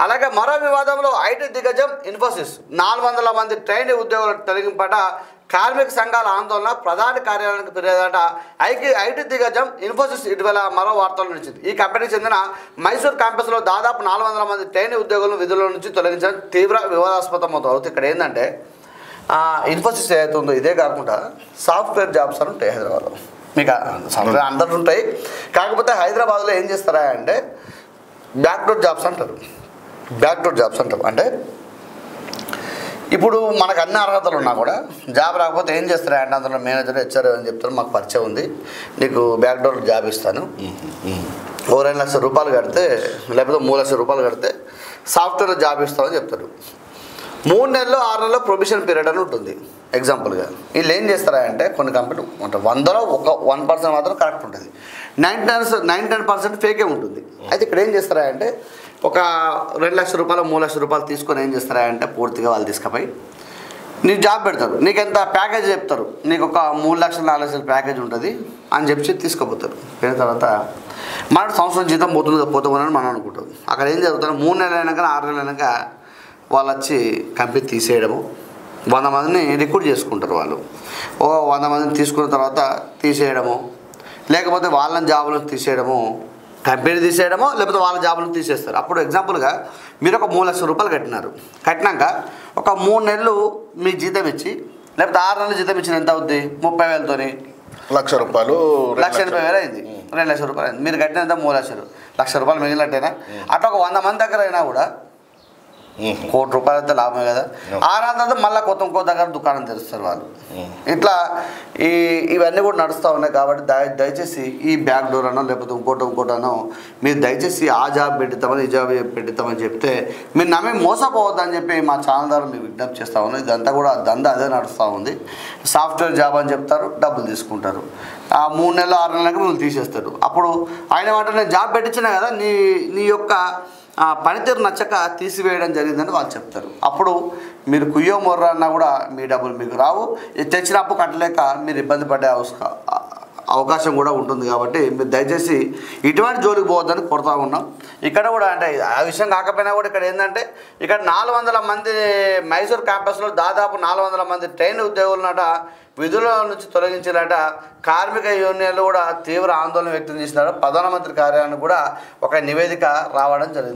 అలాగే మరో వివాదంలో ఐటీ దిగ్గజం ఇన్ఫోసిస్ 400 మంది ట్రైనీ ఉద్యోగుల తొలగింపట కార్మిక సంఘాల ఆందోళన ప్రధాన కార్యాలయానికి ఫిర్యాదట. ఐటీ దిగ్గజం ఇన్ఫోసిస్ ఇటీవల మరో వార్తలు నిలిచింది. ఈ కంపెనీకి చెందిన మైసూర్ క్యాంపస్లో దాదాపు 400 మంది ట్రైనీ ఉద్యోగులను విధుల నుంచి తొలగించడం తీవ్ర వివాదాస్పదం అవుతుంది. ఇక్కడ ఏంటంటే ఇన్ఫోసిస్ ఏదైతుందో ఇదే కాకుండా సాఫ్ట్వేర్ జాబ్స్ అని ఉంటాయి హైదరాబాద్లో. మీకు సాఫ్ట్వేర్ అందరూ ఉంటాయి, కాకపోతే హైదరాబాద్లో ఏం చేస్తారా అంటే బ్యాక్డోర్ జాబ్స్ అంటారు. బ్యాక్డోర్ జాబ్స్ అంటారు అంటే ఇప్పుడు మనకు అన్ని అర్హతలు ఉన్నా కూడా జాబ్ రాకపోతే ఏం చేస్తారా అంటే అందులో మేనేజర్ హెచ్ఆర్ అని చెప్తారు, మాకు పరిచయం ఉంది, నీకు బ్యాక్డోర్ జాబ్ ఇస్తాను, ఓ 2 లక్షల రూపాయలు కడితే లేకపోతే 3 లక్షల రూపాయలు కడితే సాఫ్ట్వేర్ జాబ్ ఇస్తామని చెప్తారు. 3 నెలలు 6 నెలలు ప్రొబిషన్ పీరియడ్ అని ఉంటుంది. ఎగ్జాంపుల్గా వీళ్ళు ఏం చేస్తారా అంటే కొన్ని కంపెనీలు అంటే 100లో 1% మాత్రం కరెక్ట్ ఉంటుంది, 99% ఫేకే ఉంటుంది. అయితే ఇక్కడ ఏం చేస్తారా అంటే ఒక 2 లక్షల రూపాయలు 3 లక్షల రూపాయలు తీసుకొని ఏం చేస్తారా అంటే పూర్తిగా వాళ్ళు తీసుకుపోయి నీకు జాబ్ పెడతారు. నీకు ఎంత ప్యాకేజ్ చెప్తారు, నీకు ఒక 3 లక్షలు 4 లక్షల ప్యాకేజ్ ఉంటుంది అని చెప్పి తీసుకుపోతారు. పోయిన తర్వాత మన సంవత్సరం జీతం పోతుందని మనం అనుకుంటాం. అక్కడ ఏం జరుగుతుంది, 3 నెలలు అయినాక 6 నెలలు అయినాక వాళ్ళు వచ్చి కంపెనీ తీసేయడము, 100 మందిని రిక్రూట్ చేసుకుంటారు. వాళ్ళు 100 మందిని తీసుకున్న తర్వాత తీసేయడము, లేకపోతే వాళ్ళని జాబులను తీసేయడము, కంపెనీ తీసేయడమో లేకపోతే వాళ్ళ జాబులను తీసేస్తారు. అప్పుడు ఎగ్జాంపుల్గా మీరు ఒక 3 లక్షల రూపాయలు కట్టినాక ఒక 3 నెలలు మీ జీతం ఇచ్చి లేకపోతే 6 నెలలు జీతం ఇచ్చిన ఎంత అవుద్ది, 30,000తోని 1,00,000 రూపాయలు 1,80,000 అయింది, 2 లక్షల రూపాయలు అయింది. మీరు కట్టినంత 3 లక్షలు, 1,00,000 రూపాయలు మిగిలినట్టేనా? అట్లా ఒక 100 మంది దగ్గర అయినా కూడా 1 కోటి రూపాయలు అయితే లాభమే కదా. ఆ తర్వాత మళ్ళీ ఇంకో దగ్గర దుకాణం తెరుస్తారు వాళ్ళు. ఇట్లా ఇవన్నీ కూడా నడుస్తూ ఉన్నాయి. కాబట్టి దయచేసి ఈ బ్యాక్ డోర్ అనో లేకపోతే ఇంకోటనో మీరు దయచేసి ఆ జాబ్ పెట్టిస్తామని ఈ జాబ్ పెట్టిస్తామని చెప్తే మీరు నమ్మి మోసపోవద్దని చెప్పి మా ఛానల్ ద్వారా మీకు విజ్ఞప్తి చేస్తూ ఉన్నాం. ఇదంతా కూడా దందా అదే నడుస్తూ ఉంది. సాఫ్ట్వేర్ జాబ్ అని చెప్తారు, డబ్బులు తీసుకుంటారు, ఆ 3 నెలలు 6 నెలలకు మిమ్మల్ని తీసేస్తారు. అప్పుడు ఆయన మాట నేను జాబ్ పెట్టించినా కదా, నీ యొక్క పనితీరు నచ్చక తీసివేయడం జరిగిందని వాళ్ళు చెప్తారు. అప్పుడు మీరు కుయ్యో మొర్ర అన్నా కూడా మీ డబ్బులు మీకు రావు, తెచ్చిన అప్పు కట్టలేక మీరు ఇబ్బంది పడే అవకాశం కూడా ఉంటుంది. కాబట్టి మీరు దయచేసి ఇటువంటి జోలికి పోవద్దని కొడతా ఉన్నాం. ఇక్కడ కూడా అంటే ఆ విషయం కాకపోయినా కూడా ఇక్కడ ఏంటంటే ఇక్కడ 400 మంది మైసూర్ క్యాంపస్లో దాదాపు 400 మంది ట్రైన్ ఉద్యోగులనట విధుల నుంచి తొలగించారట. కార్మిక యూనియన్లు కూడా తీవ్ర ఆందోళన వ్యక్తం చేసినారు. ప్రధానమంత్రి కార్యాలయానికి కూడా ఒక నివేదిక రావడం జరిగింది.